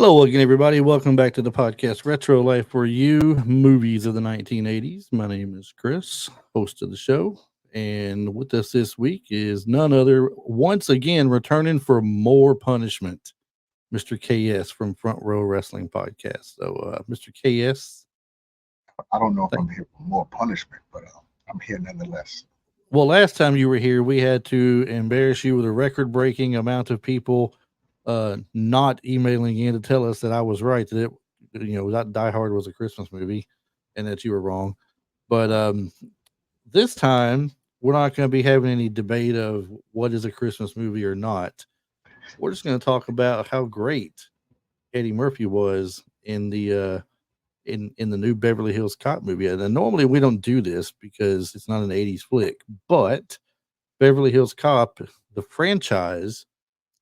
Hello again, everybody. Welcome back to the podcast Retro Life for You Movies of the 1980s. My name is Chris, host of the show. And with us this week is none other, once again, returning for more punishment, Mr. KS from Front Row Wrestling Podcast. So, Mr. KS. I don't know if I'm here for more punishment, but I'm here nonetheless. Well, last time you were here, we had to embarrass you with a record breaking amount of people not emailing in to tell us that I was right, that that Die Hard was a Christmas movie and that you were wrong. But this time we're not going to be having any debate of what is a Christmas movie or not. We're just going to talk about how great Eddie Murphy was in the in the new Beverly Hills Cop movie. And normally we don't do this because it's not an 80s flick, but Beverly Hills Cop, the franchise,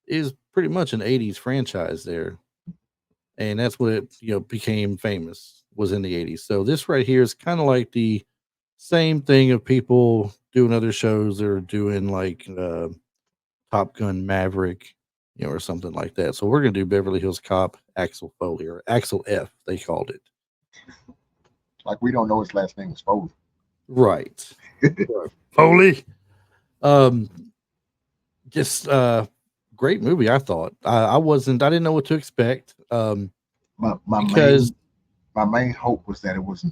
is pretty much an 80s franchise there. And that's what it became famous, was in the 80s. So this right here is kind of like the same thing of people doing other shows that are doing like Top Gun Maverick, or something like that. So we're going to do Beverly Hills Cop Axel Foley, or Axel F, they called it. Like, we don't know his last name is Foley. Right. Foley. Just great movie, I thought. I didn't know what to expect. My main hope was that it was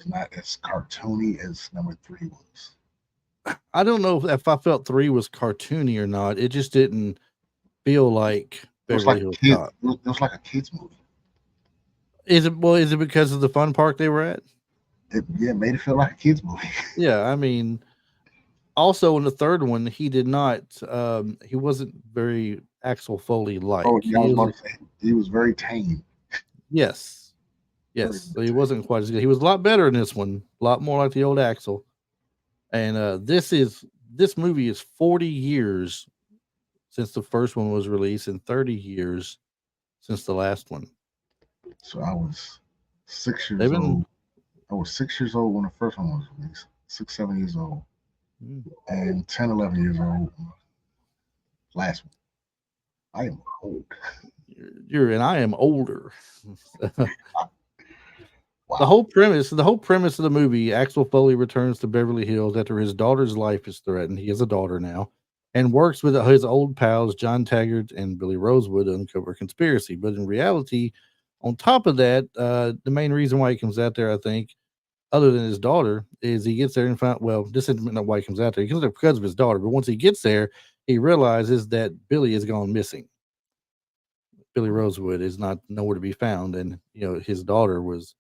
not as cartoony as number 3 was. I don't know if I felt 3 was cartoony or not. It just didn't feel like Beverly Hills Cop. It was like a kids movie. Is it because of the fun park they were at? It made it feel like a kids movie. Yeah, I mean, also in the third one, he did not. He wasn't very Axel Foley like. Oh, yeah, I was about to say, he was very tame. Yes. So he wasn't quite as good. He was a lot better in this one, a lot more like the old Axel. And this movie is 40 years since the first one was released, and 30 years since the last one. So I was 6 years old. I was 6 years old when the first one was released. 6, 7 years old. And 10, 11 years old. Last one. I am old. And I am older. Wow. The whole premise of the movie, Axel Foley returns to Beverly Hills after his daughter's life is threatened. He has a daughter now, and works with his old pals John Taggart and Billy Rosewood to uncover a conspiracy. But in reality, on top of that, the main reason why he comes out there, I think, other than his daughter, is he gets there and this isn't why he comes out there. He comes there because of his daughter. But once he gets there, he realizes that Billy has gone missing. Billy Rosewood is not nowhere to be found. And, his daughter was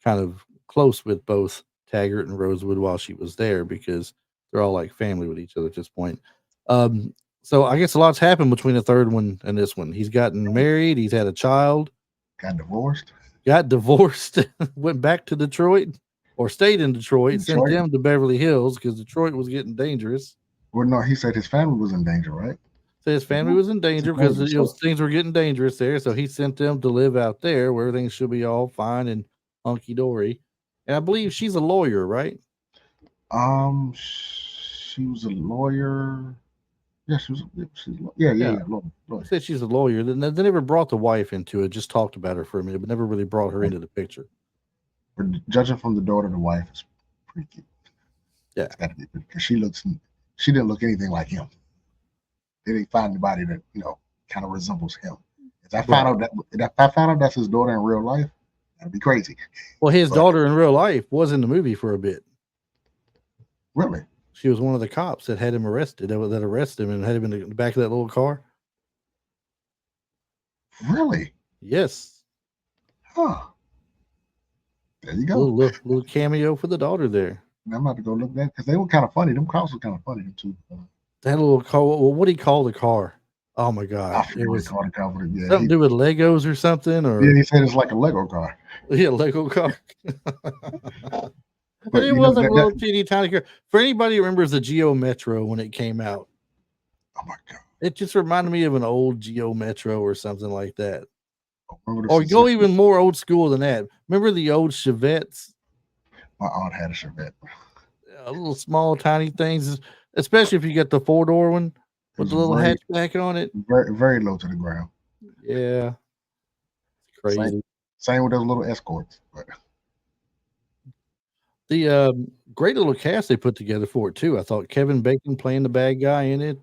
kind of close with both Taggart and Rosewood while she was there, because they're all like family with each other at this point. So I guess a lot's happened between the third one and this one. He's gotten married. He's had a child. Got divorced. Went back to Detroit, or stayed in Detroit. Sent them to Beverly Hills because Detroit was getting dangerous. Well, no, he said his family was in danger, right? So his family was in danger because things were getting dangerous there. So he sent them to live out there where everything should be all fine and hunky dory. And I believe she's a lawyer, right? She was a lawyer. Yeah, lawyer. I said she's a lawyer. They never brought the wife into it, just talked about her for a minute, but never really brought her into the picture. But judging from the daughter, the wife is pretty cute. Yeah. Because she didn't look anything like him. They didn't find anybody that, kind of resembles him. If I found out that's his daughter in real life, that'd be crazy. Well, his daughter in real life was in the movie for a bit. Really? She was one of the cops that had him arrested, that arrested him and had him in the back of that little car. Really? Yes. Huh. There you go. Little cameo for the daughter there. I'm about to go look at that because they were kind of funny. Them cops were kind of funny too. That little car. Well, what do you call the car? Oh my God! I forget what he called the car. Yeah, something to do with Legos or something. Or yeah, he said it's like a Lego car. Yeah, Lego car. But it wasn't a little teeny tiny car. For anybody who remembers the Geo Metro when it came out. Oh my God! It just reminded me of an old Geo Metro or something like that. Or go even more old school than that. Remember the old Chevettes? My aunt had a Chevette. Little small, tiny things, especially if you get the 4-door one with the little hatchback on it. Very, very low to the ground. Yeah. crazy. Same with those little escorts. But The great little cast they put together for it too. I thought Kevin Bacon playing the bad guy in it,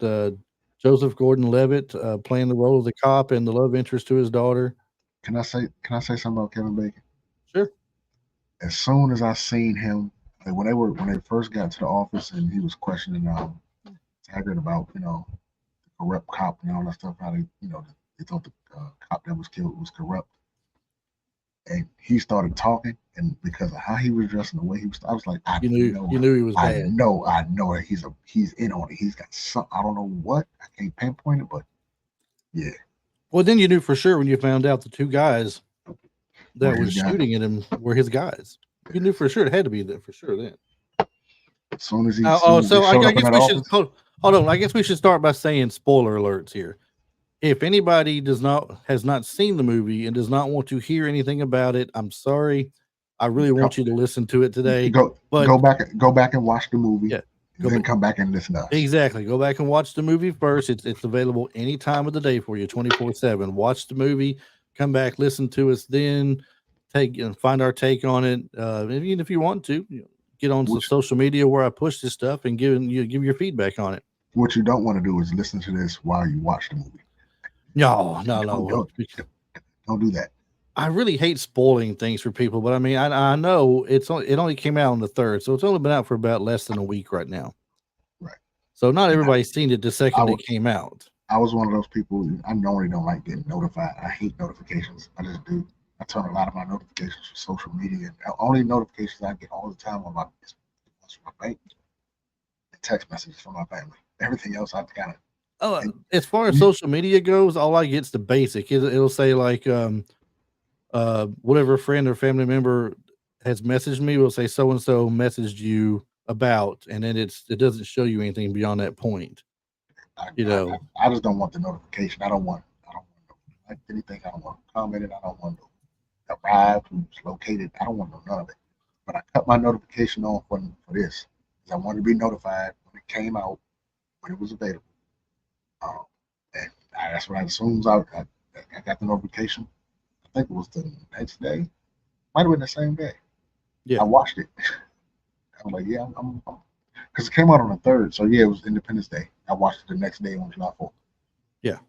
Joseph Gordon-Levitt playing the role of the cop and the love interest to his daughter. can I say something about Kevin Bacon? Sure. As soon as I seen him, like when they first got to the office and he was questioning Taggart about the corrupt cop and all that stuff, how they thought the cop that was killed was corrupt, and he started talking, and because of how he was dressed and the way he was, I was like, You knew he was bad. I know that he's in on it. He's got some, I don't know what, I can't pinpoint it, but yeah. Well, then you knew for sure when you found out the two guys that were shooting at him were his guys. You knew for sure it had to be that for sure then. As soon as he, so I guess we should hold on. I guess we should start by saying spoiler alerts here. If anybody has not seen the movie and does not want to hear anything about it, I'm sorry. I really want you to listen to it today. Go back and watch the movie. Yeah. Then come back and listen to us. Exactly. Go back and watch the movie first. It's available any time of the day for you, 24/7. Watch the movie, come back, listen to us, then find our take on it. Even if you want to, get on some social media where I push this stuff and give your feedback on it. What you don't want to do is listen to this while you watch the movie. No. Don't do that. I really hate spoiling things for people, but I mean, I know it only came out on the 3rd, so it's only been out for about less than a week right now. Right. So not everybody's seen it the second it came out. I was one of those people. I normally don't like getting notified. I hate notifications. I just do. I turn a lot of my notifications for social media. The only notifications I get all the time on my bank, and text messages from my family. Everything else, I kind of. As far as social media goes, all I get's the basic. It'll say like whatever friend or family member has messaged me will say so and so messaged you about, and then it doesn't show you anything beyond that point. I just don't want the notification. I don't want like anything. I don't want commented. I don't want to arrive who's located. I don't want none of it. But I cut my notification on for this because I wanted to be notified when it came out, when it was available. And that's what as soon as I got the notification. I think it was the next day. Might have been the same day. Yeah. I watched it. I was like, yeah, I'm because it came out on the 3rd. So yeah, it was Independence Day. I watched it the next day on July 4th. Yeah.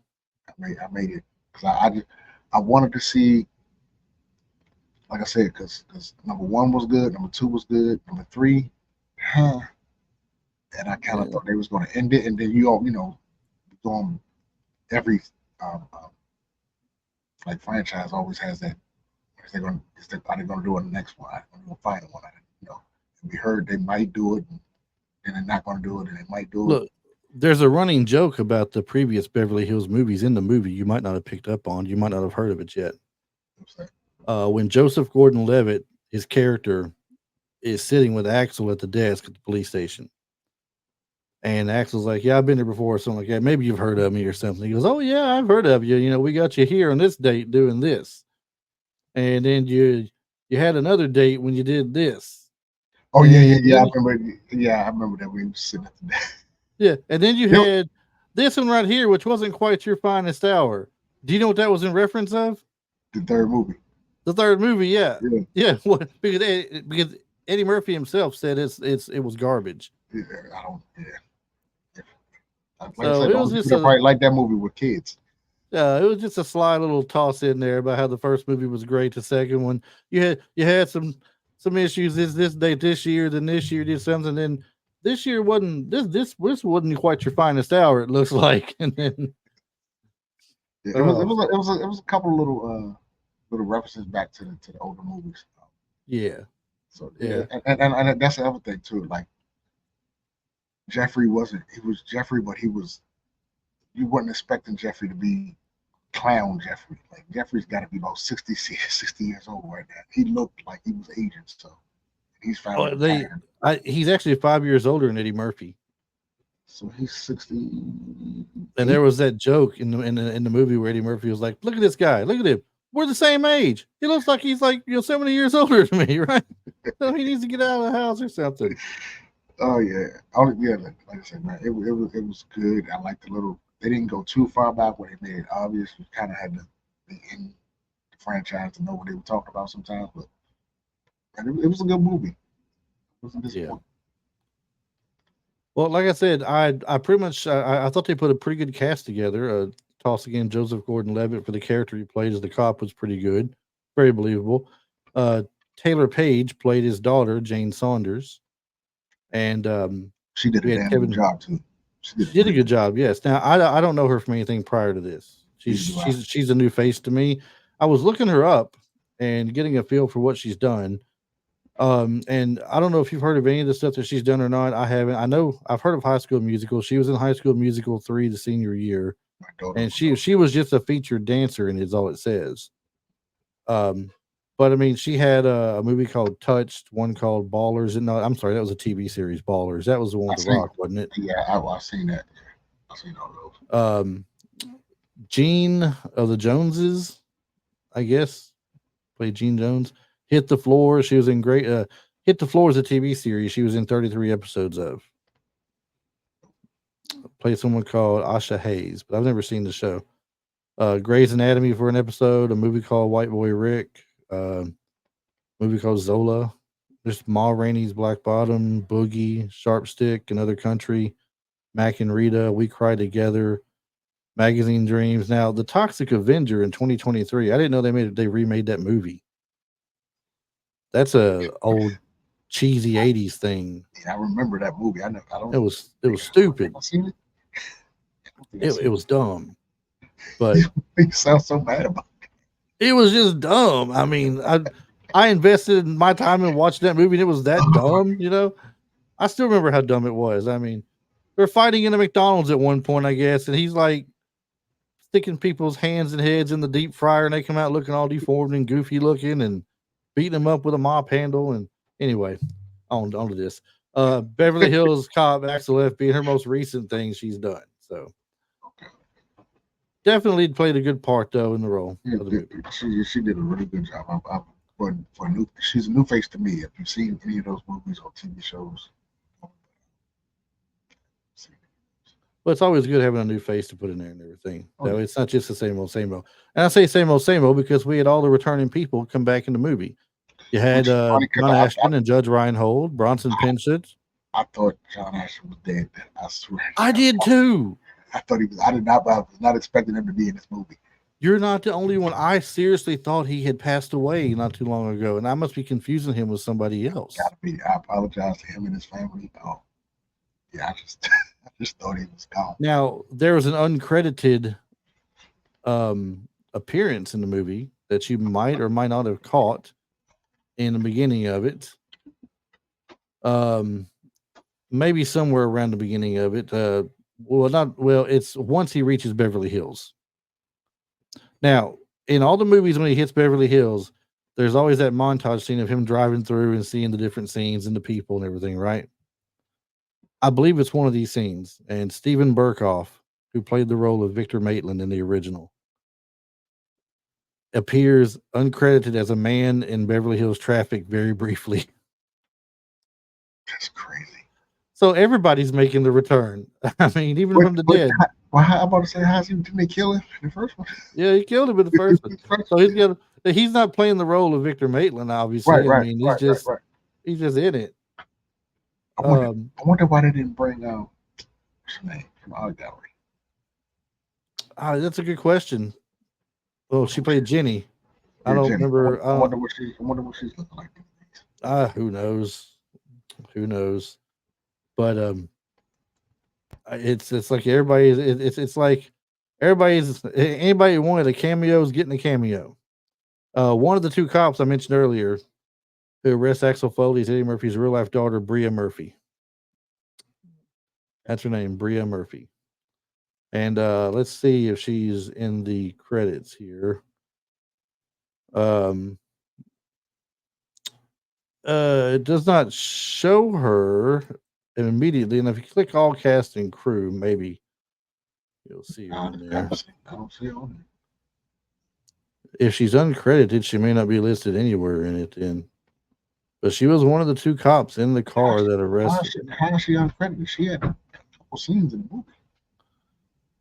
I made it because I wanted to see, like I said, because number 1 was good, number 2 was good, number 3, and I kind of thought they was going to end it, and then going every like franchise always has that. Are they going to do a next one? Are they going to find one? We heard they might do it, and they're not going to do it, and they might do it. Look, there's a running joke about the previous Beverly Hills movies in the movie you might not have picked up on. You might not have heard of it yet. What's that? When Joseph Gordon-Levitt, his character, is sitting with Axel at the desk at the police station. And Axel's like, yeah, I've been there before, or something like that. Maybe you've heard of me or something. He goes, oh, yeah, I've heard of you. We got you here on this date doing this. And then you had another date when you did this. Oh, yeah. I remember that we were sitting at the desk. Yeah, and then you had this one right here, which wasn't quite your finest hour. Do you know what that was in reference of? The 3rd movie. The 3rd movie, yeah. What? Because Eddie Murphy himself said it was garbage. Yeah, I don't. Yeah. Like so I said, it was just probably like that movie with kids. Yeah, it was just a sly little toss in there about how the first movie was great. The second one, you had some issues. This date this year, then this year did something. Then this year wasn't this wasn't quite your finest hour. It looks like, and then it was a couple of little references back to the older movies. Yeah. So and that's the other thing too. Like Jeffrey was Jeffrey, but you weren't expecting Jeffrey to be clown Jeffrey. Like Jeffrey's got to be about 60 years old right now. He looked like he was aging, so he's finally he's actually 5 years older than Eddie Murphy. So he's 60. And there was that joke in the movie where Eddie Murphy was like, "Look at this guy. Look at him. We're the same age. He looks like he's like so many years older than me, right? So he needs to get out of the house or something." Oh yeah, like I said, man, it was good. I like the little. They didn't go too far back where they made it obvious. You kind of had the end franchise to know what they were talking about sometimes. But it was a good movie. It wasn't disappointing. Yeah. Well, like I said, I pretty much I thought they put a pretty good cast together. Toss again, Joseph Gordon-Levitt for the character he played as the cop was pretty good, very believable. Taylor Page played his daughter, Jane Saunders, and she did a damn good job too. She did a good job. Yes. Now I don't know her from anything prior to this. She's a new face to me. I was looking her up and getting a feel for what she's done. And I don't know if you've heard of any of the stuff that she's done or not. I haven't. I know I've heard of High School Musical. She was in High School Musical 3 the senior year, and she was just a featured dancer, and is all it says. But I mean, she had a movie called Touched, one called Ballers, and no, I'm sorry, that was a TV series, Ballers. That was the one with The Rock, wasn't it? Yeah, I've seen that. I've seen all those. Gene of the Joneses, I guess, played Gene Jones. Hit the Floor. She was in great. Hit the Floor is a TV series. She was in 33 episodes of. Played someone called Asha Hayes, but I've never seen the show. Grey's Anatomy for an episode. A movie called White Boy Rick. Movie called Zola. There's Ma Rainey's Black Bottom, Boogie, Sharp Stick, Another Country, Mac and Rita, We Cry Together, Magazine Dreams. Now, The Toxic Avenger in 2023. I didn't know they remade that movie. That's a old cheesy 80s thing. Yeah, I remember that movie. I don't. It was stupid. It was dumb. But you sound so bad about it. It was just dumb. I mean, I invested my time in watching that movie and it was that dumb, you know. I still remember how dumb it was. I mean, they're fighting in a McDonald's at one point, I guess, and he's like sticking people's hands and heads in the deep fryer and they come out looking all deformed and goofy looking and beating them up with a mop handle. And anyway, on to this. Beverly Hills Cop, Axel F being her most recent thing she's done. So definitely played a good part though in the role. Yeah, she did a really good job. She's a new face to me. If you've seen any of those movies or TV shows. Well, it's always good having a new face to put in there and everything. So it's not just the same old. And I say same old because we had all the returning people come back in the movie. You had John Ashton and Judge Reinhold, Bronson Pinchot. I thought John Ashton was dead. I swear. I did too. I thought he was. I was not expecting him to be in this movie. You're not the only one. I seriously thought he had passed away not too long ago, and I must be confusing him with somebody else. Gotta be. I apologize to him and his family. Oh, yeah. I just thought he was gone. Now there was an uncredited appearance in the movie that you might or might not have caught in the beginning of it. Maybe somewhere around the beginning of it. It's once he reaches Beverly Hills. Now, in all the movies when he hits Beverly Hills, there's always that montage scene of him driving through and seeing the different scenes and the people and everything, right? I believe it's one of these scenes. And Stephen Burkhoff, who played the role of Victor Maitland in the original, appears uncredited as a man in Beverly Hills traffic very briefly. That's crazy. So everybody's making the return. I mean, even from the dead. Well, I'm about to say, didn't they kill him in the first one? Yeah, he killed him in the first one. So he's not playing the role of Victor Maitland, obviously. Right, I mean, he's just in it. I wonder why they didn't bring what's her name from Art Gallery. That's a good question. Well, she played Jenny. I don't remember. I wonder what she's looking like. Who knows? But it's like everybody. It's like anybody who wanted a cameo is getting a cameo. One of the two cops I mentioned earlier who arrests Axel Foley is Eddie Murphy's real life daughter, Bria Murphy. That's her name, Bria Murphy. And let's see if she's in the credits here. It does not show her immediately, and if you click all cast and crew, maybe you'll see her in there. I don't see her on there. If she's uncredited, she may not be listed anywhere in it then. But she was one of the two cops in the car that arrested. How is she uncredited? She had a couple scenes in the movie.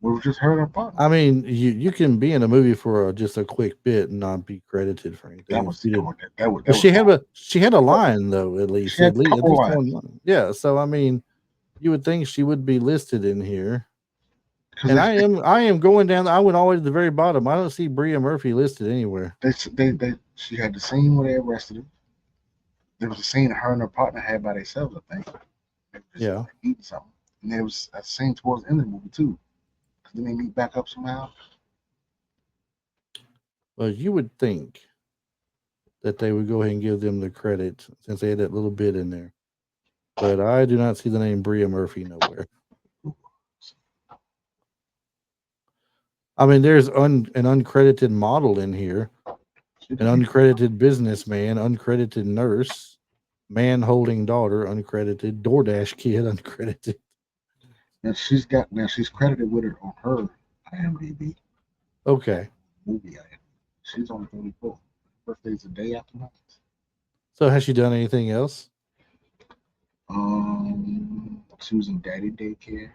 We just heard her partner. I mean, you can be in a movie for just a quick bit and not be credited for anything That if was you come did. on, that was But that was long. she had a line though, at She least had a at couple least one lines line. Yeah, so I mean, you would think she would be listed in here. because And I am going down. I went all the way to the very bottom. I don't see Bria Murphy listed anywhere. she had the scene where they arrested her. There was a scene her and her partner had by themselves, I think. They were just Yeah. eating something. And there was a scene towards the end of the movie too. Because then they meet back up somehow. Well, you would think that they would go ahead and give them the credit since they had that little bit in there. But I do not see the name Bria Murphy nowhere. I mean, there's an uncredited model in here, an uncredited businessman, uncredited nurse, man holding daughter, uncredited, DoorDash kid, uncredited. Now she's credited with it on her IMDb Okay. movie IMDb. She's only 34. Birthday's the day after mine. So has she done anything else? She was in Daddy Daycare,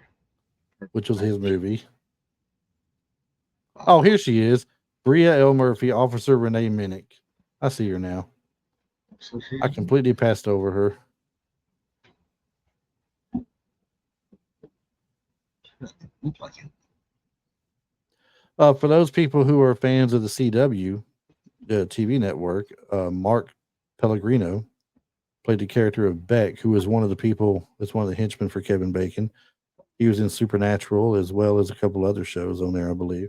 Which was his movie. Oh, here she is. Bria L. Murphy, Officer Renee Minnick. I see her now. So I completely passed over her. looks like it. For those people who are fans of the CW TV network, Mark Pellegrino played the character of Beck, who was one of the people that's one of the henchmen for Kevin Bacon. He was in Supernatural as well as a couple other shows on there, I believe.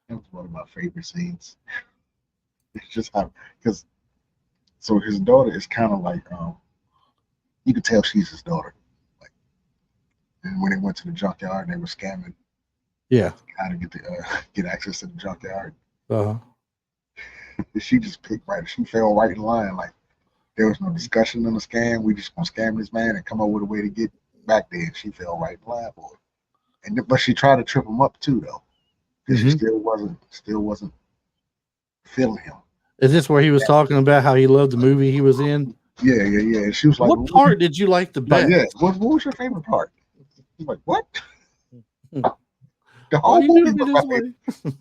That was one of my favorite scenes. It's just how because so his daughter is kind of like you could tell she's his daughter. Like, and when they went to the junkyard, they were scamming. Yeah, How to get access to the junkyard. uh-huh. She just picked right. She fell right in line. Like there was no discussion on the scam. We just gonna scam this man and come up with a way to get back there. And she fell right in line for it. But she tried to trip him up too, though, because she still wasn't feeling him. Is this where he was talking about how he loved the movie he was in? Yeah. And she was like, "What part did you like the best?" Like, yeah. What was your favorite part? He's like, what? The Why whole you movie doing me was this like, way?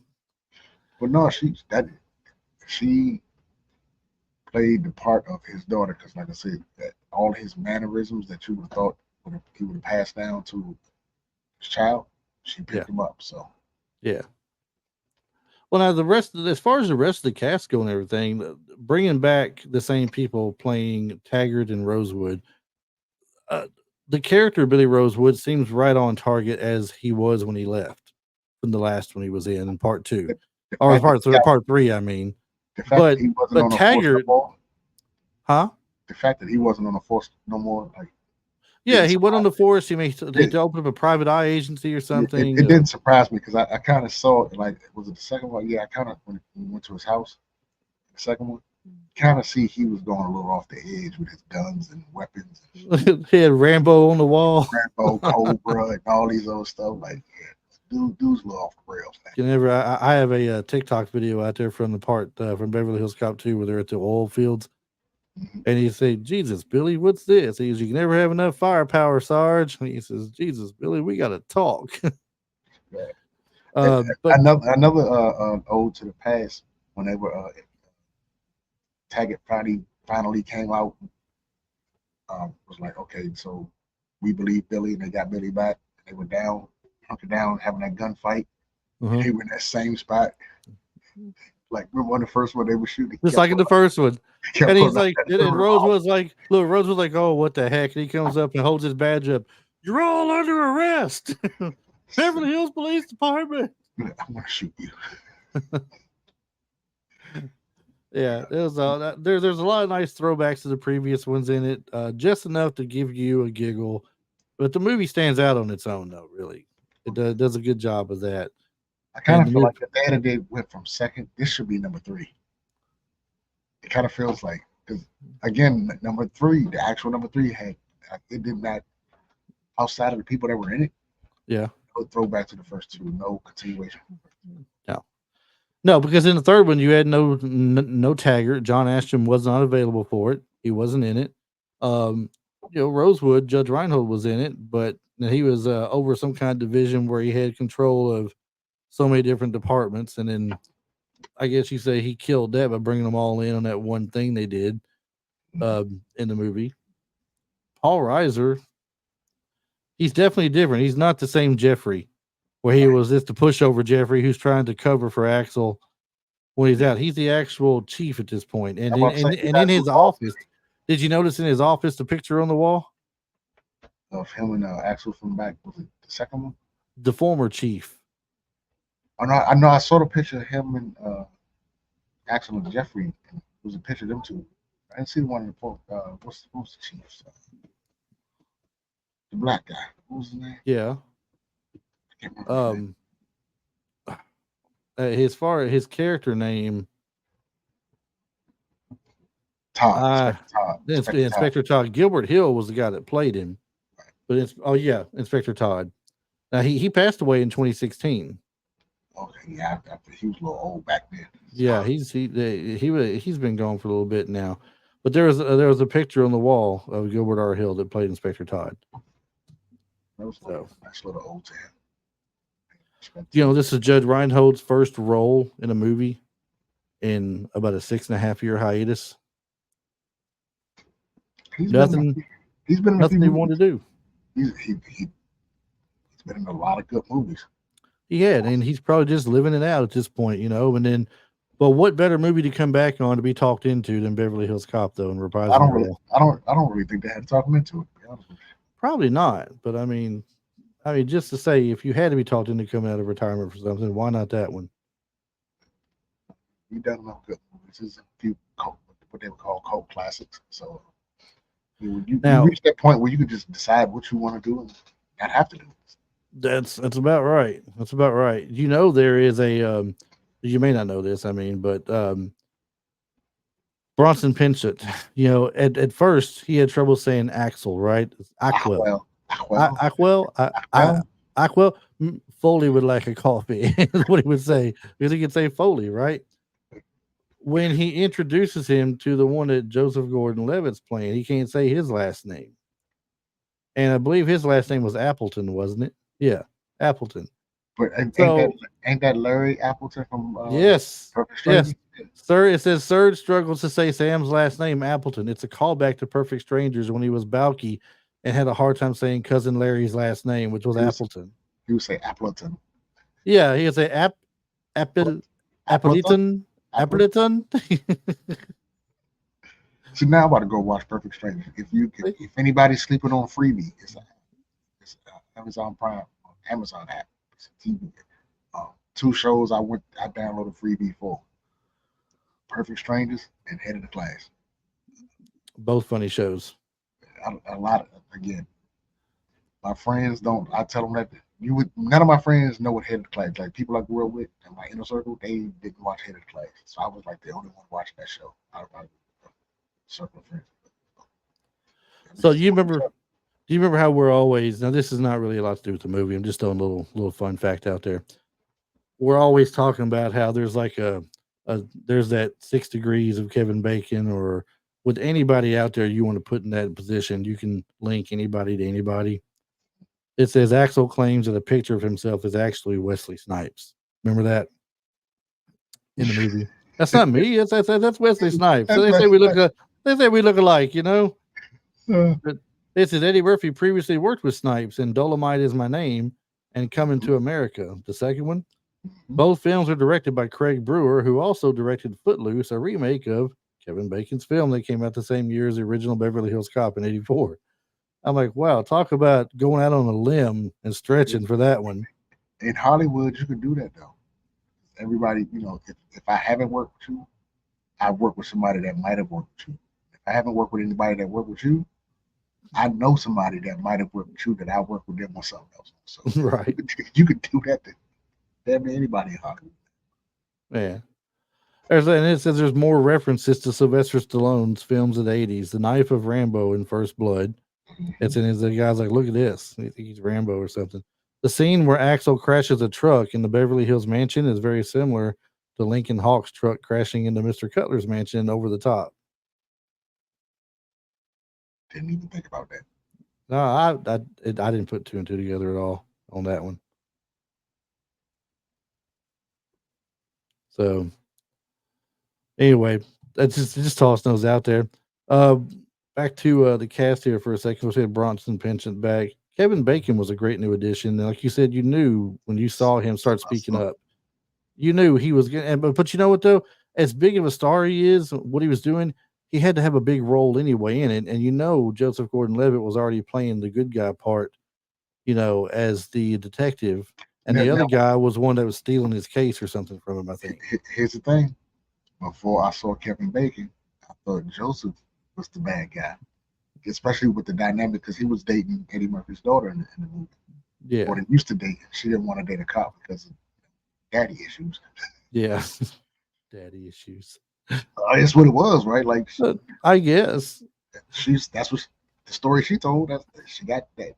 but no, she played the part of his daughter because, like I said, that all his mannerisms that you would have thought he would have passed down to his child, she picked him up. So yeah. Well, now as far as the rest of the cast go and everything, bringing back the same people playing Taggart and Rosewood, the character Billy Rosewood seems right on target as he was when he left from the last one he was in part two, or part three. I mean, the fact that he wasn't on Taggart, a force no more, huh? The fact that he wasn't on a force no more, like yeah, he went on the force. He opened up a private eye agency or something. It didn't surprise me because I kind of saw it. Like, was it the second one? Yeah, I kind of when we went to his house, the second one, kind of see he was going a little off the edge with his guns and weapons. He had Rambo on the wall, Rambo, Cobra, and all these other stuff. Like, dude's a little off the rails. I have a TikTok video out there from the part from Beverly Hills Cop 2 where they're at the oil fields. And he said, "Jesus, Billy, what's this?" He says, "You can never have enough firepower, Sarge." And he says, "Jesus, Billy, we got to talk." But another ode to the past when they were Taggart finally came out. Was like, okay, so we believe Billy, and they got Billy back. They were hunkered down, having that gunfight. They were in that same spot. Like, remember on the first one they were shooting, just like in the first one. And he's like, and Rose was like, "Oh, what the heck?" And he comes up and holds his badge up. "You're all under arrest, Beverly Hills Police Department." I'm gonna shoot you. Yeah, it was there's a lot of nice throwbacks to the previous ones in it, just enough to give you a giggle. But the movie stands out on its own, though. Really, it does a good job of that. I kind of feel like the data they went from second. This should be number 3. It kind of feels like, because again, number 3, the actual number 3 it did not, outside of the people that were in it. Yeah, no throwback to the first 2, no continuation. No, because in the third one you had no Taggart. John Ashton was not available for it. He wasn't in it. Rosewood, Judge Reinhold was in it, but he was over some kind of division where he had control of so many different departments, and then I guess you say he killed that by bringing them all in on that one thing they did in the movie. Paul Reiser, he's definitely different. He's not the same Jeffrey, where he was just the pushover Jeffrey who's trying to cover for Axel when he's out. He's the actual chief at this point. And in his office, did you notice in his office the picture on the wall? Of him and Axel from back, was it the second one? The former chief. I know. I saw the picture of him and Axel and Jeffrey. It was a picture of them two. I didn't see the one in the post. What's the chief? The black guy. What was his name? Yeah. I can't remember as far as his character name, Todd. Inspector Todd. Gilbert Hill was the guy that played him. But Inspector Todd. Now he passed away in 2016. Okay, yeah, after he was a little old back then. Yeah, he's been gone for a little bit now. But there was a picture on the wall of Gilbert R. Hill that played Inspector Todd. That was a nice little old to him. This is Judge Reinhold's first role in a movie in about a 6.5 year hiatus. He's been nothing he wanted to do. He's been in a lot of good movies. He had, and he's probably just living it out at this point, And then, but what better movie to come back on to be talked into than Beverly Hills Cop, though, and reprising? I don't really think they had to talk him into it. To be honest with you. Probably not, but I mean, just to say, if you had to be talked into coming out of retirement for something, why not that one? He done enough good movies. There's a few what they would call cult classics. So you reach that point where you can just decide what you want to do and not have to do it. That's about right. That's about right. There is a you may not know this, but Bronson Pinchot, at first he had trouble saying Axel, right? Axel. Foley would like a coffee, is what he would say, because he could say Foley, right? When he introduces him to the one that Joseph Gordon-Levitt's playing, he can't say his last name. And I believe his last name was Appleton, wasn't it? Yeah, Appleton. But ain't that Larry Appleton from yes. Yes. Sir, it says Serge struggles to say Sam's last name, Appleton. It's a callback to Perfect Strangers when he was Balky and had a hard time saying cousin Larry's last name, which was Appleton. He would say Appleton. Yeah, he would say Appleton. Appleton. So now I'm about to go watch Perfect Strangers. If anybody's sleeping on Freebie, it's Amazon Prime, Amazon app. It's a TV. 2 shows I downloaded Freebie for: Perfect Strangers and Head of the Class. Both funny shows. A lot of, again, my friends don't. I tell them that none of my friends know what Head of the Class. Like people I grew up with in my inner circle, they didn't watch Head of the Class. So I was like the only one watching that show out of my circle of friends. So do you remember how we're always, now this is not really a lot to do with the movie, I'm just throwing a little fun fact out there. We're always talking about how there's like there's that 6 degrees of Kevin Bacon, or with anybody out there you want to put in that position, you can link anybody to anybody. It says Axel claims that a picture of himself is actually Wesley Snipes. Remember that in the movie? That's not me. That's Wesley Snipes. So they say we look alike, It says Eddie Murphy previously worked with Snipes in Dolomite Is My Name and Coming to America, the second one. Both films are directed by Craig Brewer, who also directed Footloose, a remake of Kevin Bacon's film that came out the same year as the original Beverly Hills Cop in '84. I'm like, wow, talk about going out on a limb and stretching for that one. In Hollywood, you can do that, though. Everybody, if I haven't worked with you, I work with somebody that might have worked with you. If I haven't worked with anybody that worked with you, I know somebody that might have worked with you that I work with them or something else. So right, you could do that to damn anybody in Hollywood. Yeah. And it says there's more references to Sylvester Stallone's films of the '80s, The Knife of Rambo and First Blood. It's in his, the guy's like, look at this. I think he's Rambo or something. The scene where Axel crashes a truck in the Beverly Hills mansion is very similar to Lincoln Hawk's truck crashing into Mr. Cutler's mansion over the top. Didn't even think about that. No, I didn't put two and two together at all on that one. So anyway, that's just tossing those out there. Back to the cast here for a second. We had Bronson Pinchot back. Kevin Bacon was a great new addition. And like you said, you knew when you saw him start speaking up, you knew he was going to. But you know what, though? As big of a star he is, what he was doing, he had to have a big role anyway in it. And you know, Joseph Gordon Levitt was already playing the good guy part, as the detective. And the other guy was one that was stealing his case or something from him, I think. Here's the thing. Before I saw Kevin Bacon, I thought Joseph was the bad guy, especially with the dynamic because he was dating Eddie Murphy's daughter in the movie. Yeah. Or they used to date. She didn't want to date a cop because of daddy issues. Yeah. Daddy issues. That's what it was, right? Like, I guess. That's what the story she told. She got that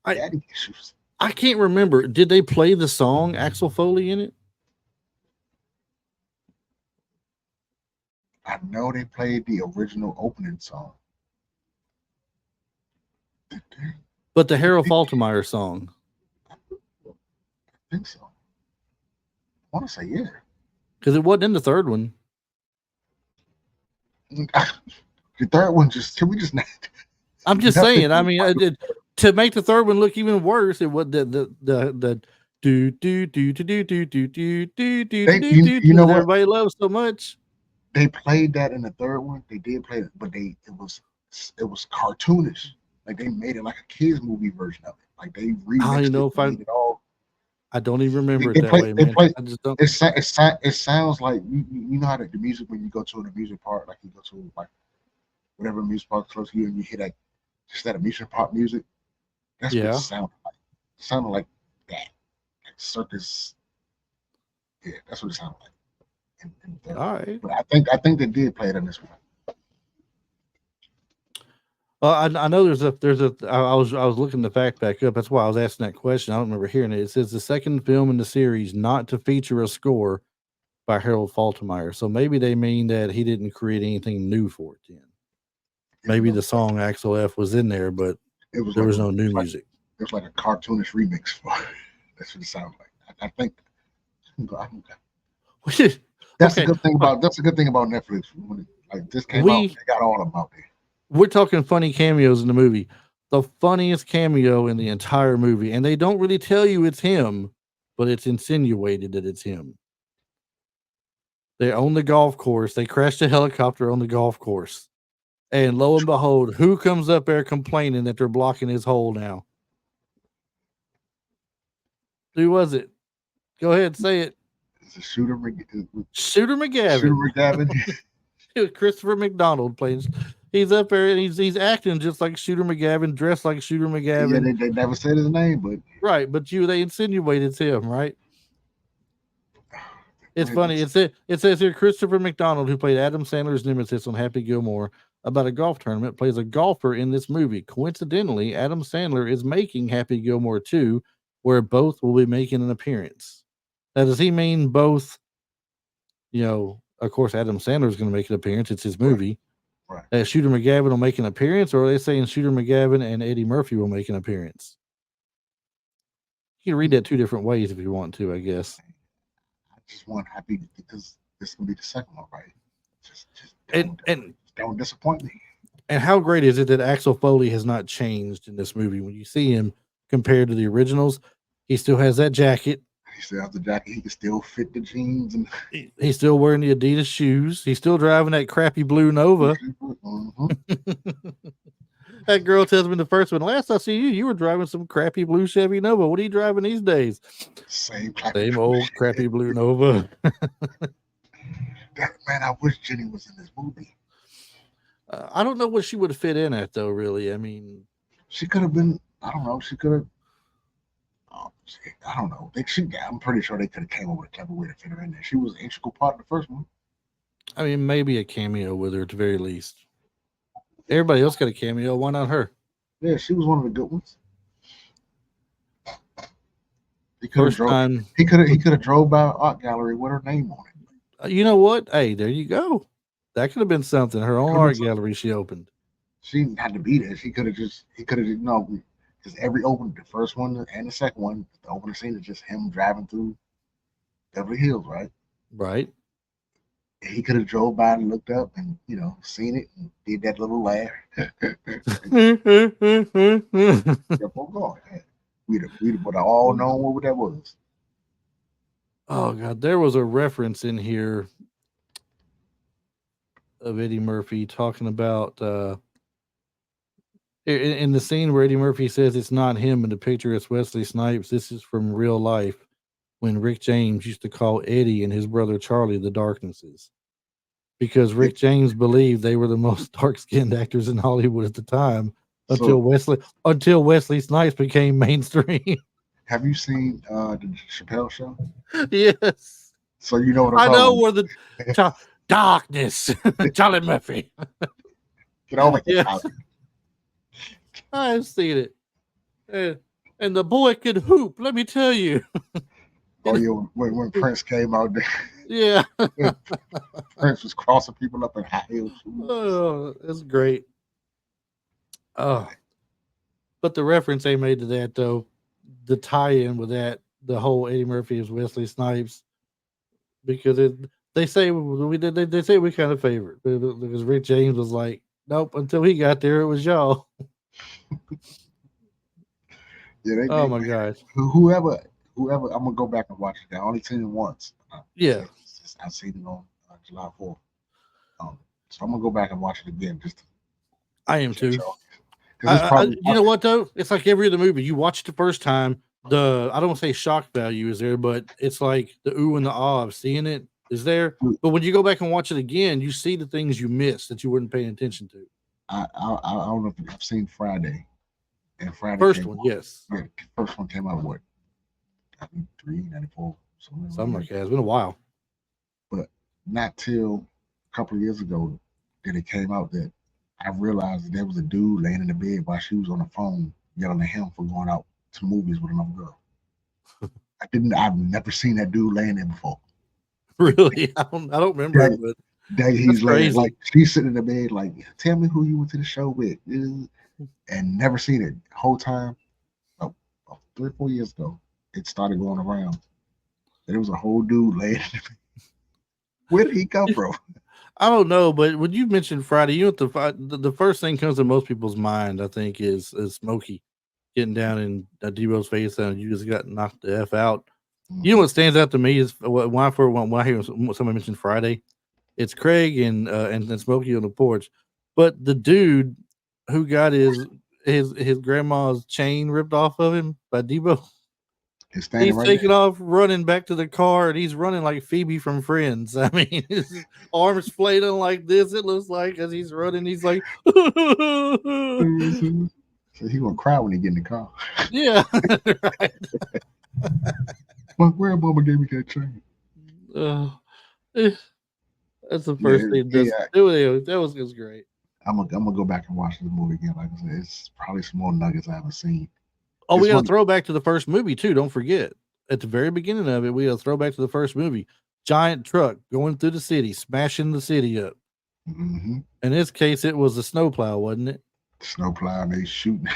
daddy issues. I can't remember. Did they play the song Axel Foley in it? I know they played the original opening song. But the Harold Faltermeyer song. I think so. I want to say yeah. Because it wasn't in the third one. The third one can we just not? I'm just saying. I mean, to make the third one look even worse, it was the do you know what everybody loves so much. They played that in the third one. They did play it, but it was cartoonish. Like they made it like a kids movie version of it. Like they remixed it all. I don't even remember it that way, man. I just don't. It sounds like you know how the music when you go to an amusement park, like you go to like whatever amusement park close to you, and you hear that amusement park music. That's what it sounded like. It sounded like that, like circus. Yeah, that's what it sounded like. All right. But I think they did play it in this one. I know I was looking the fact back up. That's why I was asking that question. I don't remember hearing it. It says the second film in the series not to feature a score by Harold Faltermeyer. So maybe they mean that he didn't create anything new for it then. Maybe the song Axel F was in there, but there was no new music. It was like a cartoonish remix for it. That's what it sounds like. I think that's a good thing about Netflix. Like this came out, they got all about it. We're talking funny cameos in the movie. The funniest cameo in the entire movie, and they don't really tell you it's him, but it's insinuated that it's him. They're on the golf course. They crashed a helicopter on the golf course. And lo and behold, who comes up there complaining that they're blocking his hole now? Who was it? Go ahead, say it. It's a Shooter McGavin. Shooter McGavin. It was Christopher McDonald playing. He's up there and he's acting just like Shooter McGavin, dressed like Shooter McGavin. Yeah, they never said his name, but right. But they insinuate it's him, right? It's funny. It says here Christopher McDonald, who played Adam Sandler's nemesis on Happy Gilmore, about a golf tournament, plays a golfer in this movie. Coincidentally, Adam Sandler is making Happy Gilmore 2, where both will be making an appearance. Now, does he mean both? Of course, Adam Sandler is going to make an appearance. It's his movie. Right. Shooter McGavin will make an appearance, or are they saying Shooter McGavin and Eddie Murphy will make an appearance? You can read that two different ways if you want to, I guess. I just want Happy because this will be the second one, right? Just don't disappoint me. And how great is it that Axel Foley has not changed in this movie? When you see him compared to the originals, he still has that jacket. He still has the jacket. He can still fit the jeans, and he's still wearing the Adidas shoes. He's still driving that crappy blue Nova. That girl tells me the first one. Last I see you were driving some crappy blue Chevy Nova. What are you driving these days? Same old crappy blue Nova. Man, I wish Jenny was in this movie. I don't know what she would fit in at though. Really, I mean, she could have been. I don't know. She could have. I don't know. I'm pretty sure they could have came up with a clever way to fit her in there. She was an integral part of the first one. I mean, maybe a cameo with her at the very least. Everybody else got a cameo. Why not her? Yeah, she was one of the good ones. He could have drove by an art gallery with her name on it. You know what? Hey, there you go. That could have been something. Her own art gallery she opened. She didn't have to be there. He could have just, because every open, the first one and the second one, the opening scene is just him driving through Beverly Hills, right? Right. He could have drove by and looked up and seen it and did that little laugh. Kept on going. We'd have all known what that was. Oh God, there was a reference in here of Eddie Murphy talking about in the scene where Eddie Murphy says it's not him in the picture, it's Wesley Snipes. This is from real life when Rick James used to call Eddie and his brother Charlie the Darknesses. Because Rick James believed they were the most dark-skinned actors in Hollywood at the time until Wesley Snipes became mainstream. Have you seen the Chappelle Show? Yes. So you know what I'm I know talking where the darkness, Charlie Murphy. Get over here, Yes. I've seen it. And the boy could hoop, let me tell you. Oh, yeah, when Prince came out there. Yeah. Prince was crossing people up in high heels. Oh, that's great. Oh. But the reference they made to that, though, the tie-in with that, the whole Eddie Murphy is Wesley Snipes, because they say they say we kind of favored because Rick James was like, nope, until he got there, it was y'all. Yeah, oh my gosh. Whoever, I'm gonna go back and watch it. I only seen it once. Yeah, I seen it on July 4th. So I'm gonna go back and watch it again. I am too. Probably, you know what though? It's like every other movie. You watch it the first time, I don't want to say shock value is there, but it's like the ooh and the ah of seeing it is there. But when you go back and watch it again, you see the things you missed that you weren't paying attention to. I don't know if I've seen Friday. And Friday first one, yes. Yeah, first one came out what? 93, 94, something like that. It's been a while. But not till a couple of years ago that it came out that I realized that there was a dude laying in the bed while she was on the phone yelling at him for going out to movies with another girl. I've never seen that dude laying there before. Really? I don't remember it, but he's laying like she's sitting in the bed like, tell me who you went to the show with, and never seen it the whole time. About 3 or 4 years ago, it started going around. And it was a whole dude laying in the bed. Where did he come from? I don't know, but when you mentioned Friday, you know what the first thing comes to most people's mind, I think, is Smokey getting down in Debo's face and you just got knocked the F out. You know what stands out to me is when I hear somebody mention Friday, it's Craig and Smokey on the porch, but the dude who got his grandma's chain ripped off of him by Debo, he's taking off running back to the car, and he's running like Phoebe from Friends. I mean, his arms flailing like this. It looks like as he's running, he's like, so he gonna cry when he get in the car. Yeah, right. My grandmama gave me that chain. That's the first thing. That was great. I'm gonna go back and watch the movie again. Like I said, it's probably some more nuggets I haven't seen. Oh, we got to throw back to the first movie too. Don't forget, at the very beginning of it, we got to throw back to the first movie. Giant truck going through the city, smashing the city up. Mm-hmm. In this case, it was a snowplow, wasn't it? Snowplow, they shooting.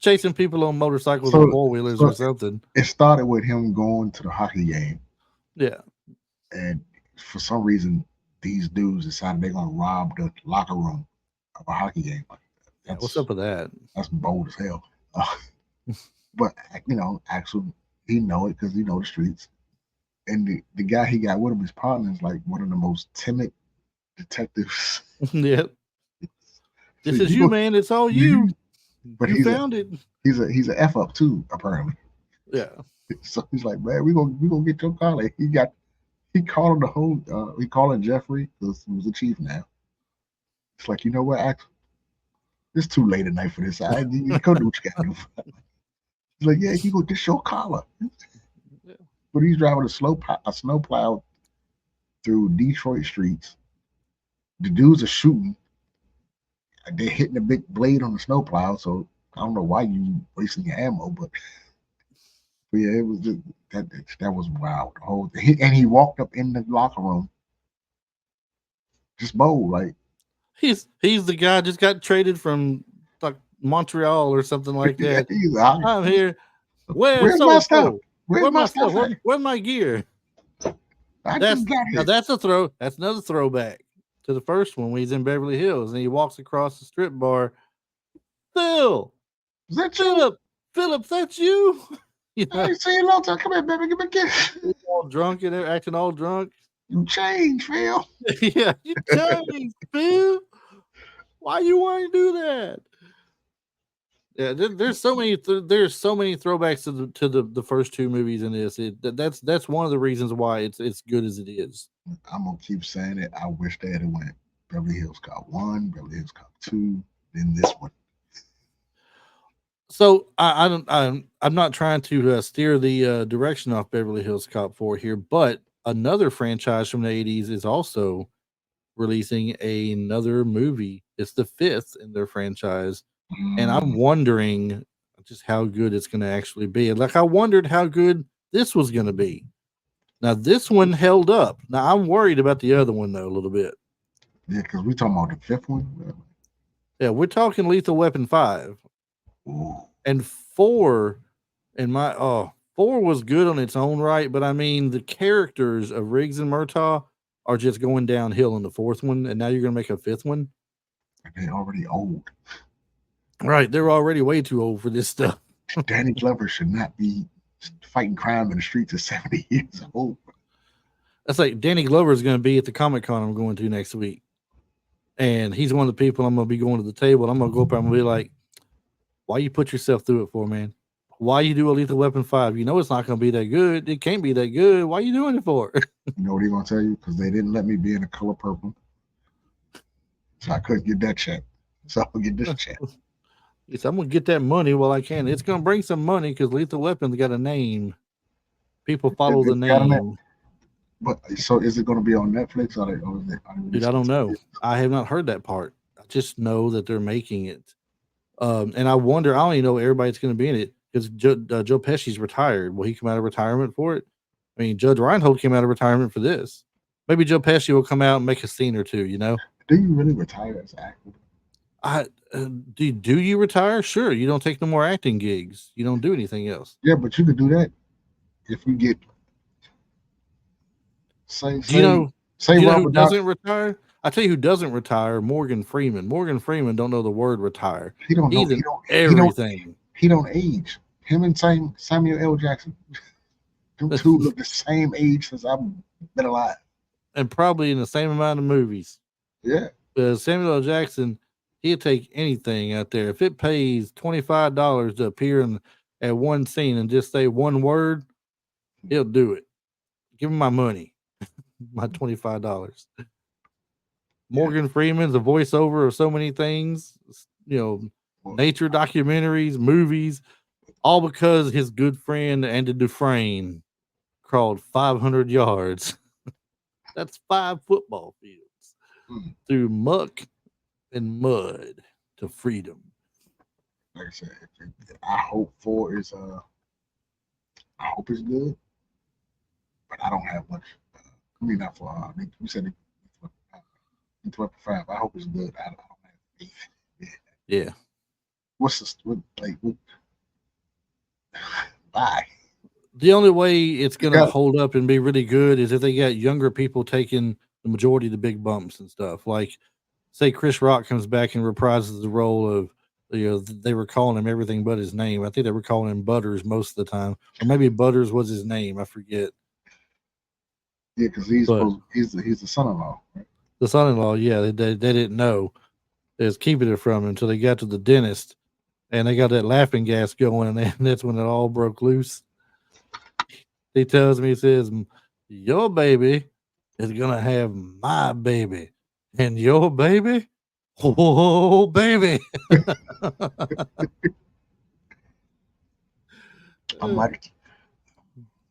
Chasing people on motorcycles or four-wheelers or something. It started with him going to the hockey game. Yeah. And for some reason, these dudes decided they're going to rob the locker room of a hockey game. What's up with that? That's bold as hell. But, Axel, he know it because he know the streets. And the guy he got with him, his partner, is like one of the most timid detectives. Yep. This is you, man. It's all you. But you found it. He's an F up too, apparently. Yeah. So he's like, man, we gonna get your car. Like, he calling the whole. He calling Jeffrey because he was the chief now. It's like, you know what, Axel? It's too late at night for this. You go do what you gotta do. He's like, yeah, he go get your collar. Yeah. But he's driving a snowplow through Detroit streets. The dudes are shooting. They're hitting a big blade on the snowplow, so I don't know why you wasting your ammo, but yeah, it was just, that was wild. The whole thing. And he walked up in the locker room just bold. Like He's the guy just got traded from like Montreal or something like yeah, that. I'm here. Where's where's so my and stuff? so? Where's Where's my my stuff stuff? at? Where's my gear? I That's just got now here. that's a throw. That's another throwback to the first one when he's in Beverly Hills and he walks across the strip bar. Phil, Is that you? Philip, that's you. You I know, ain't seen you in a long time. Come here, baby. Give me a kiss. he's all drunk and acting all drunk. You changed, Phil. Yeah, you changed, Phil. Why you want to do that? Yeah, there's so many there's so many throwbacks to the first two movies in this. That's one of the reasons why it's good as it is. I'm gonna keep saying it. I wish they had went Beverly Hills Cop 1, Beverly Hills Cop 2, then this one. So I don't I'm not trying to steer the direction off Beverly Hills Cop 4 here, but another franchise from the 80s is also releasing another movie. It's the fifth in their franchise, and I'm wondering just how good it's going to actually be. Like I wondered how good this was going to be. Now this one held up. Now I'm worried about the other one though a little bit. Yeah, because we talking about the fifth one. Yeah, we're talking Lethal Weapon 5. Ooh. And 4 in my 4 was good on its own right, but I mean the characters of Riggs and Murtaugh are just going downhill in the fourth one, and now you're gonna make a fifth one. They already old. Right, they're already way too old for this stuff. Danny Glover should not be fighting crime in the streets at 70 years old. That's like Danny Glover is going to be at the Comic Con I'm going to next week, and he's one of the people I'm going to be going to the table. I'm going to go up there and be like, "Why you put yourself through it for, man? Why you do a Lethal Weapon 5? You know it's not going to be that good. It can't be that good. Why you doing it for?" You know what he's gonna tell you? Because they didn't let me be in the color purple, so I couldn't get that check. So I'll get this check. Yes, I'm gonna get that money while I can. It's gonna bring some money because Lethal Weapon's got a name. People follow the name. But so is it going to be on Netflix or is it? Dude, I don't know. I have not heard that part. I just know that they're making it. And I wonder. I don't even know everybody's going to be in it because Joe Pesci's retired. Will he come out of retirement for it? I mean, Judge Reinhold came out of retirement for this. Maybe Joe Pesci will come out and make a scene or two. You know? Do you really retire as an actor? Do you retire? Sure. You don't take no more acting gigs. You don't do anything else. Yeah, but you could do that if you get. Say who doesn't retire? I tell you who doesn't retire. Morgan Freeman. Morgan Freeman don't know the word retire. He don't know. Everything. He don't age. Him and Samuel L. Jackson. Them two look the same age since I've been alive. And probably in the same amount of movies. Yeah. Samuel L. Jackson, he'll take anything out there. If it pays $25 to appear at one scene and just say one word, he'll do it. Give him my money. My $25. Morgan Freeman's a voiceover of so many things, nature documentaries, movies, all because his good friend Andy Dufresne crawled 500 yards. That's 5 football fields through muck and mud to freedom. Like I said, I hope 4 is I hope it's good, but I don't have much. I mean, not for you said it 5. I hope it's good. I don't have faith. Yeah. What's this? Bye. The only way it's going to hold up and be really good is if they got younger people taking the majority of the big bumps and stuff. Like, say Chris Rock comes back and reprises the role of, they were calling him everything but his name. I think they were calling him Butters most of the time, or maybe Butters was his name. I forget. Yeah, because he's the son-in-law. Right? The son-in-law, yeah, they didn't know. They was keeping it from him until they got to the dentist, and they got that laughing gas going, and that's when it all broke loose. He tells me, he says, "Your baby is gonna have my baby, and your baby, oh baby." I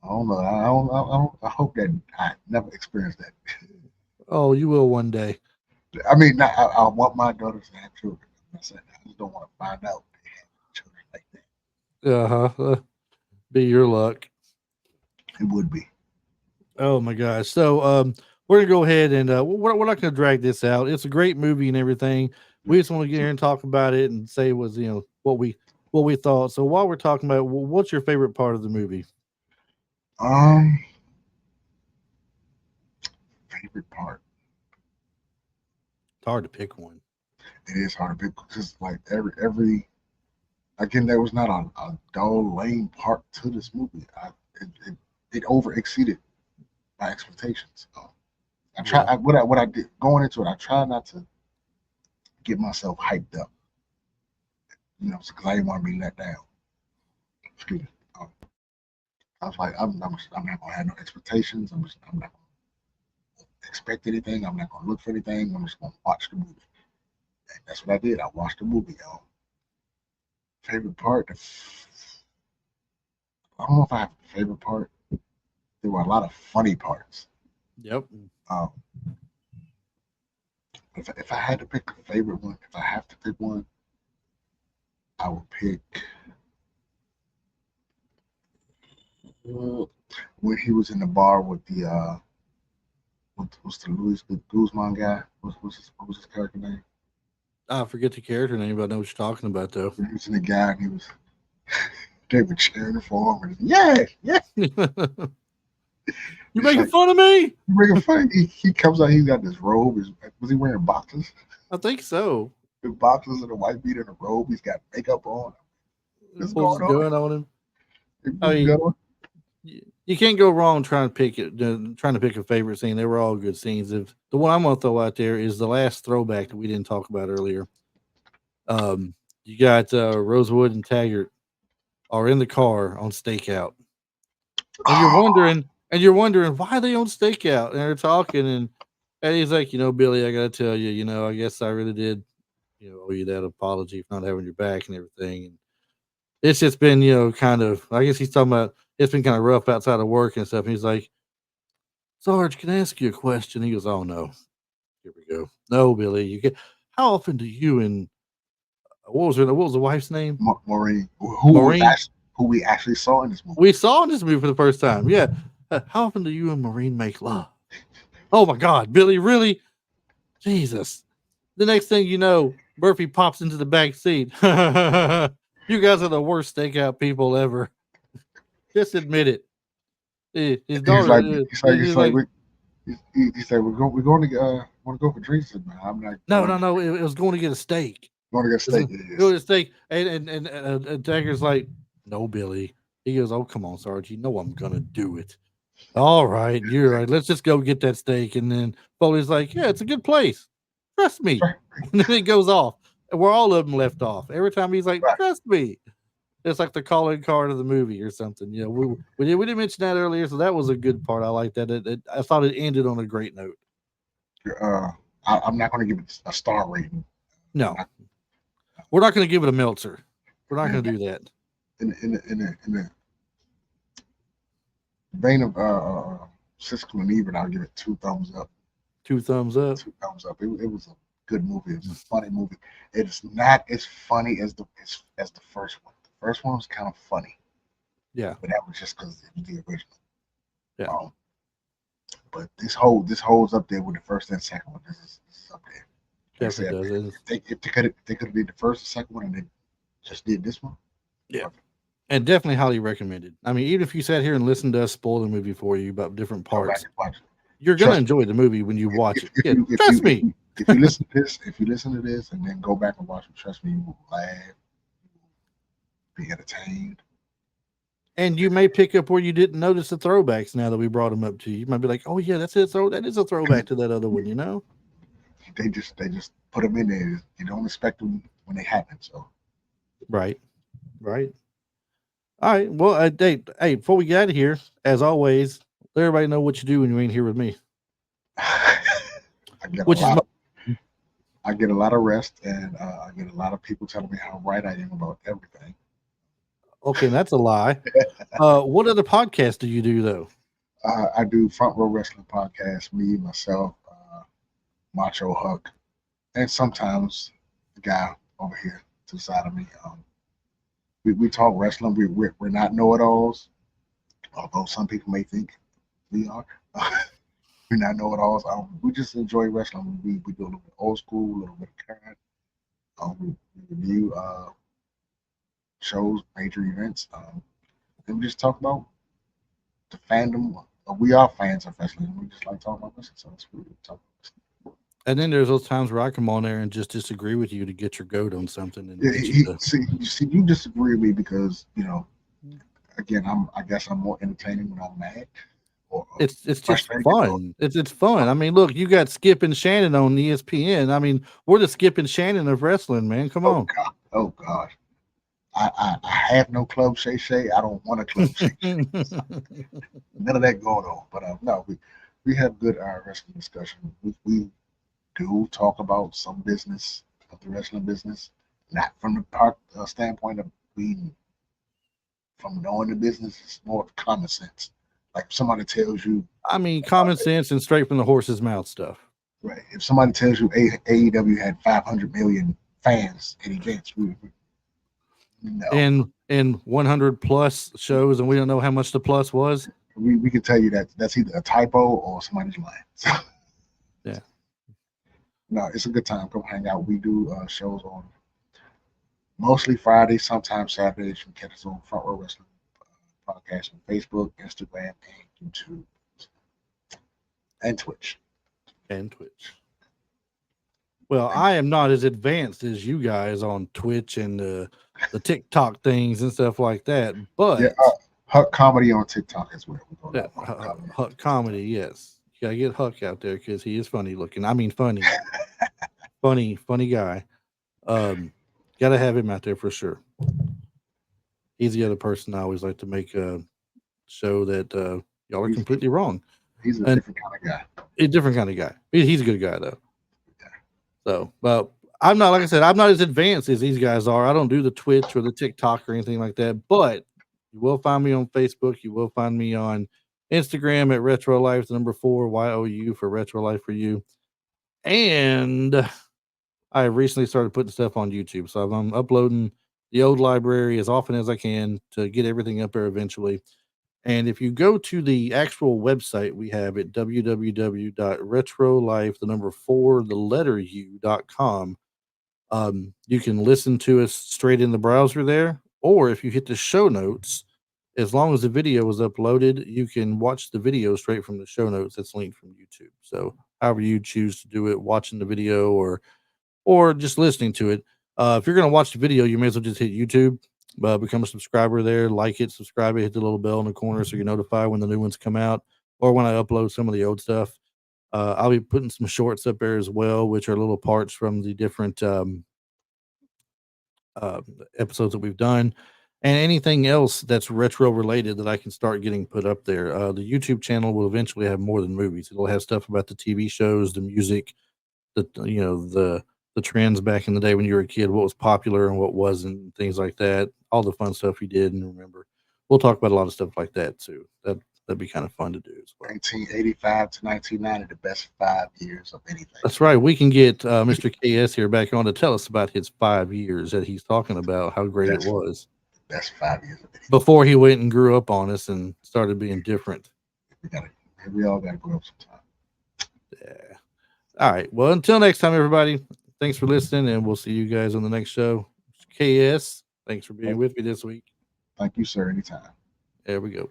don't know. I hope that I never experienced that. Oh, you will one day. I mean, I want my daughters to have children. I just don't want to find out they have children like that. Be your luck. It would be. Oh my gosh. So we're gonna go ahead and we're not gonna drag this out. It's a great movie and everything. We just want to get here and talk about it and say was what we thought. So while we're talking about it, what's your favorite part of the movie? Um, Favorite part. It's hard to pick one. It is hard to pick because like every again there was not a dull lame part to this movie. It over exceeded my expectations. I try what I did going into it. I try not to get myself hyped up, because I didn't want to be let down. Excuse me. Um, I was like, I'm not gonna have no expectations. I'm not gonna expect anything. I'm not gonna look for anything. I'm just gonna watch the movie. And that's what I did. I watched the movie. Favorite part? I don't know if I have a favorite part. There were a lot of funny parts. Yep. Um, if I had to pick a favorite one, if I have to pick one, I would pick when he was in the bar with the what's the Luis Guzman guy? What was his character name? I forget the character name, but I know what you're talking about though. He was in the guy and he was they were cheering for him. And, yeah. You making fun of me? You making fun? He comes out. He's got this robe. Was he wearing boxers? I think so. The boxers and a white beat and a robe. He's got makeup on. What's going on him? I mean, going? you can't go wrong trying to pick a favorite scene. They were all good scenes. If the one I'm gonna throw out there is the last throwback that we didn't talk about earlier. You got Rosewood and Taggart are in the car on stakeout, and you're wondering why they on stakeout, and they're talking, and he's like, Billy, I gotta tell you, I guess I really did, owe you that apology for not having your back and everything, and it's just been, kind of, I guess he's talking about it's been kind of rough outside of work and stuff. And he's like, Sarge, can I ask you a question? He goes, oh no, here we go. No, Billy, how often do you and what was the wife's name? Maureen, Maureen, who we actually saw in this movie. We saw in this movie for the first time. Yeah. How often do you and Maureen make love? Oh my God, Billy, really? Jesus. The next thing you know, Murphy pops into the back seat. You guys are the worst stakeout people ever. Just admit it. His daughter. He's like, we're going to want to go for drinks. Man, I'm like, no. It was going to get a steak. Going to get a steak. Go to steak, and Dagger's like, no, Billy. He goes, oh, come on, Sarge. You know I'm gonna do it. All right, you're right. Let's just go get that steak. And then Foley's like, yeah, it's a good place. Trust me. And then it goes off. And we're all of them left off. Every time he's like, trust me. It's like the calling card of the movie or something. We didn't mention that earlier, so that was a good part. I like that. I thought it ended on a great note. I'm not going to give it a star rating. No, we're not going to give it a Meltzer. We're not going to do that. In the vein of Siskel and Ebert, I'll give it 2 thumbs up. 2 thumbs up. 2 thumbs up. It was a good movie. It was a funny movie. It's not as funny as the first one. The first one was kind of funny. Yeah, but that was just because it was the original. Yeah. But this holds up there with the first and second one. This is up there. Definitely does. If they could have did the first and second one and they just did this one. Yeah. And definitely highly recommended. I mean, even if you sat here and listened to us spoil the movie for you about different parts, you're gonna enjoy the movie when you watch it. Trust me. If you listen to this and then go back and watch it, trust me, you will laugh, be entertained. And you may pick up where you didn't notice the throwbacks now that we brought them up to you. You might be like, oh yeah, that's it. So that is a throwback to that other one, They just put them in there. You don't expect them when they happen. So right. All right. Well, hey, before we get out of here, as always, let everybody know what you do when you ain't here with me. I get a lot of rest, and I get a lot of people telling me how right I am about everything. Okay, that's a lie. What other podcasts do you do though? I do Front Row Wrestling Podcast. Me, myself, Macho Huck, and sometimes the guy over here to the side of me. We talk wrestling. We're not know-it-alls, although some people may think we are. We're not know-it-alls. We just enjoy wrestling. We do a little bit old school, a little bit of current. We review shows, major events, and we just talk about the fandom. We are fans of wrestling. We just like talking about wrestling, so that's what we talk about. And then there's those times where I come on there and just disagree with you to get your goat on something. And you disagree with me because again, I guess I'm more entertaining when I'm mad. It's just fun. It's fun. I mean, look, you got Skip and Shannon on ESPN. I mean, we're the Skip and Shannon of wrestling, man. Come on. Oh God. I have no club Shay. I don't want a club Shay. None of that going on. But no, we have good wrestling discussion. We do talk about some business of the wrestling business, not from the part standpoint of being from knowing the business. It's more common sense. Like if somebody tells you, I mean, common sense and straight from the horse's mouth stuff. Right. If somebody tells you AEW had 500 million fans at events, no. And 100 plus shows, and we don't know how much the plus was. We can tell you that's either a typo or somebody's lying. So, yeah. No, it's a good time. Come hang out. We do shows on mostly Fridays, sometimes Saturdays. You can catch us on Front Row Wrestling Podcast on Facebook, Instagram, and YouTube, and Twitch. Well, I am not as advanced as you guys on Twitch and the TikTok things and stuff like that, but Huck Comedy on TikTok as well. Huck Comedy, yes. You gotta get Huck out there because he is funny looking. I mean, funny, funny guy. Gotta have him out there for sure. He's the other person I always like to make show that y'all are completely wrong. He's a different kind of guy. A different kind of guy. He's a good guy though. Yeah. So, but I'm not, like I said, I'm not as advanced as these guys are. I don't do the Twitch or the TikTok or anything like that. But you will find me on Facebook. You will find me on Instagram at Retro Life, the number 4 YOU for Retro Life for You. And I recently started putting stuff on YouTube, so I'm uploading the old library as often as I can to get everything up there eventually. And if you go to the actual website we have at www.retrolife, the number 4, the letter U.com, you can listen to us straight in the browser there. Or if you hit the show notes, as long as the video is uploaded, you can watch the video straight from the show notes that's linked from YouTube. So however you choose to do it, watching the video or just listening to it. If you're going to watch the video, you may as well just hit YouTube. Become a subscriber there, like it, subscribe it, hit the little bell in the corner so you're notified when the new ones come out or when I upload some of the old stuff. I'll be putting some shorts up there as well, which are little parts from the different episodes that we've done, and anything else that's retro related that I can start getting put up there. The YouTube channel will eventually have more than movies. It'll have stuff about the TV shows, the music, the trends back in the day when you were a kid, what was popular and what wasn't, things like that. All the fun stuff you did and remember. We'll talk about a lot of stuff like that too. That'd be kind of fun to do as well. 1985 to 1990, the best 5 years of anything. That's right. We can get Mr. KS here back on to tell us about his 5 years that he's talking about, how great it was. Best 5 years of anything. Before he went and grew up on us and started being different. We all got to grow up sometime. Yeah. All right. Well, until next time, everybody. Thanks for listening, and we'll see you guys on the next show. KS, thanks for being with me this week. Thank you, sir. Anytime. There we go.